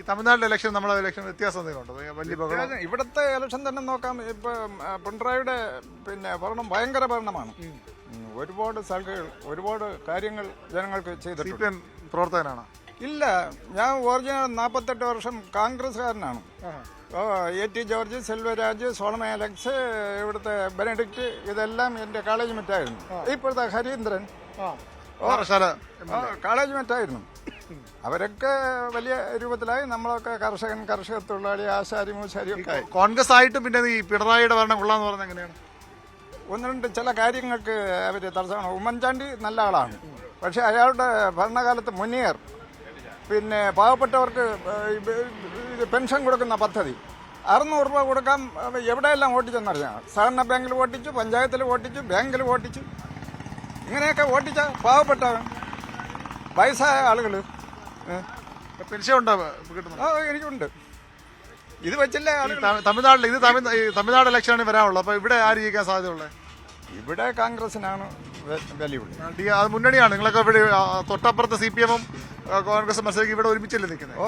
ഈ തമിഴ്നാട്ടിലെ ഇലക്ഷൻ നമ്മളെ ഇലക്ഷൻ വ്യത്യാസം എന്തെങ്കിലും ഉണ്ടോ? വലിയ ബഹളം. ഇവിടുത്തെ ഇലക്ഷൻ തന്നെ നോക്കാം. ഇപ്പൊ പിണറായിയുടെ ഭരണം ഭയങ്കര ഭരണമാണ്. ഒരുപാട് സ്ഥലങ്ങൾ, ഒരുപാട് കാര്യങ്ങൾ ജനങ്ങൾക്ക് ചെയ്തിട്ടുണ്ട്. CPM പ്രവർത്തകനാണ്? ഇല്ല, ഞാൻ ഒറിജിനൽ 48 വർഷം കോൺഗ്രസ്സുകാരനാണ്. AT George, Selvaraj, Solomon Alex, ഇവിടുത്തെ ബെനഡിക്റ്റ്, ഇതെല്ലാം എൻ്റെ കോളേജ് മെറ്റായിരുന്നു. ഇപ്പോഴത്തെ ഹരീന്ദ്രൻ കോളേജ് മെറ്റായിരുന്നു. അവരൊക്കെ വലിയ രൂപത്തിലായി. നമ്മളൊക്കെ കർഷക തൊഴിലാളി, ആശാരി, മൂശാരി ഒക്കെ ആയി. കോൺഗ്രസ് ആയിട്ടും പിന്നെ ഈ പിണറായിയുടെ ഭരണം കൊള്ളാന്ന് പറഞ്ഞാൽ എങ്ങനെയാണ്? ഒന്ന് രണ്ട് ചില കാര്യങ്ങൾക്ക് അവർ തടസ്സമാണ്. ഉമ്മൻചാണ്ടി നല്ല ആളാണ്, പക്ഷെ അയാളുടെ ഭരണകാലത്ത് മുനിയർ പിന്നെ പാവപ്പെട്ടവർക്ക് പെൻഷൻ കൊടുക്കുന്ന പദ്ധതി 600 രൂപ കൊടുക്കാൻ എവിടെയെല്ലാം ഓട്ടിച്ചെന്നറിയാം. സഹകരണ ബാങ്കിൽ ഓട്ടിച്ചു, പഞ്ചായത്തിൽ ഓട്ടിച്ചു, ബാങ്കിൽ ഓട്ടിച്ചു. ഇങ്ങനെയൊക്കെ ഓട്ടിച്ച പാവപ്പെട്ടവൻ, വയസ്സായ ആളുകൾ. പെൻഷൻ ഉണ്ടോ കിട്ടുന്നത്? എനിക്കുണ്ട്. ഇത് വെച്ചല്ലേ തമിഴ്നാട്ടിൽ ഇത് തമിഴ്നാട് ഇലക്ഷനാണ് വരാനുള്ളത്. അപ്പൊ ഇവിടെ ആര് ജയിക്കാൻ സാധ്യതയുള്ളത്? ഇവിടെ കോൺഗ്രസിനാണ് വെല്ലുവിളി. അത് മുന്നണിയാണ്. നിങ്ങളൊക്കെ ഇവിടെ തൊട്ടപ്പുറത്ത് CPM-ഉം കോൺഗ്രസ് മത്സരിക്കും. ഇവിടെ ഒരുമിച്ചല്ലേ നിൽക്കുന്നത്?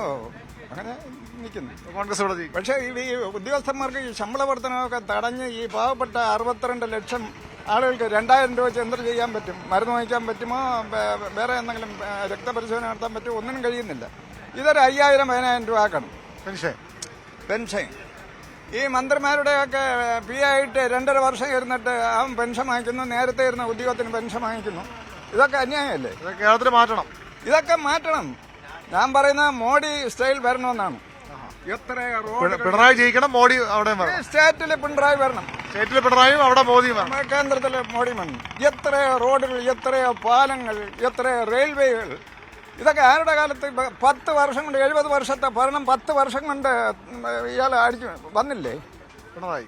അങ്ങനെ നിൽക്കുന്നു. കോൺഗ്രസ് ഇവിടെ ജയിക്കും. പക്ഷേ ഈ ഉദ്യോഗസ്ഥന്മാർക്ക് ഈ ശമ്പള വർധനമൊക്കെ തടഞ്ഞ് ഈ പാവപ്പെട്ട 62 ലക്ഷം ആളുകൾക്ക് 2000 രൂപ വെച്ച് എന്ത് ചെയ്യാൻ പറ്റും? മരുന്ന് വാങ്ങിക്കാൻ പറ്റുമോ? വേറെ എന്തെങ്കിലും രക്തപരിശോധന നടത്താൻ പറ്റുമോ? ഒന്നിനും കഴിയുന്നില്ല. ഇതൊരു 5000-10000 രൂപ ആക്കണം പെൻഷൻ. ഈ മന്ത്രിമാരുടെയൊക്കെ ആയിട്ട് 2.5 വർഷം ഇരുന്നിട്ട് അവൻ പെൻഷൻ വാങ്ങിക്കുന്നു, നേരത്തെ ഇരുന്ന ഉദ്യോഗത്തിന് പെൻഷൻ വാങ്ങിക്കുന്നു. ഇതൊക്കെ അന്യായമല്ലേ? കേരളത്തിൽ മാറ്റണം. ഇതൊക്കെ മാറ്റണം. ഞാൻ പറയുന്നത് മോഡി സ്റ്റൈൽ വരണമെന്നാണ്. പിണറായി ജയിക്കണം, മോഡി അവിടെ സ്റ്റേറ്റിൽ പിണറായി വരണം, സ്റ്റേറ്റിൽ പിണറായും അവിടെ മോദിയും വരണം, കേന്ദ്രത്തിൽ മോഡി വരണം. എത്രയോ റോഡുകൾ, എത്രയോ പാലങ്ങൾ, എത്രയോ റെയിൽവേകൾ. ഇതൊക്കെ ആരുടെ കാലത്ത്? 10 വർഷം കൊണ്ട്, 70 വർഷത്തെ ഭരണം 10 വർഷം കൊണ്ട് ഇയാൾ അടിച്ചു വന്നില്ലേ പിണറായി?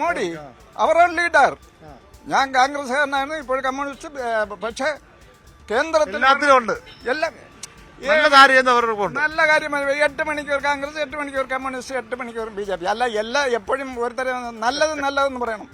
മോഡി അവരുടെ ലീഡർ. ഞാൻ കോൺഗ്രസ്സുകാരനായിരുന്നു, ഇപ്പോൾ കമ്മ്യൂണിസ്റ്റ്. പക്ഷേ കേന്ദ്രത്തിൽ ഉണ്ട് എല്ലാം നല്ല കാര്യമാണ്. 8 മണിക്കൂർ കോൺഗ്രസ്, 8 മണിക്കൂർ കമ്മ്യൂണിസ്റ്റ്, 8 മണിക്കൂർ BJP. അല്ല, എല്ലാം എപ്പോഴും ഒരുതരം നല്ലതെന്ന് പറയണം.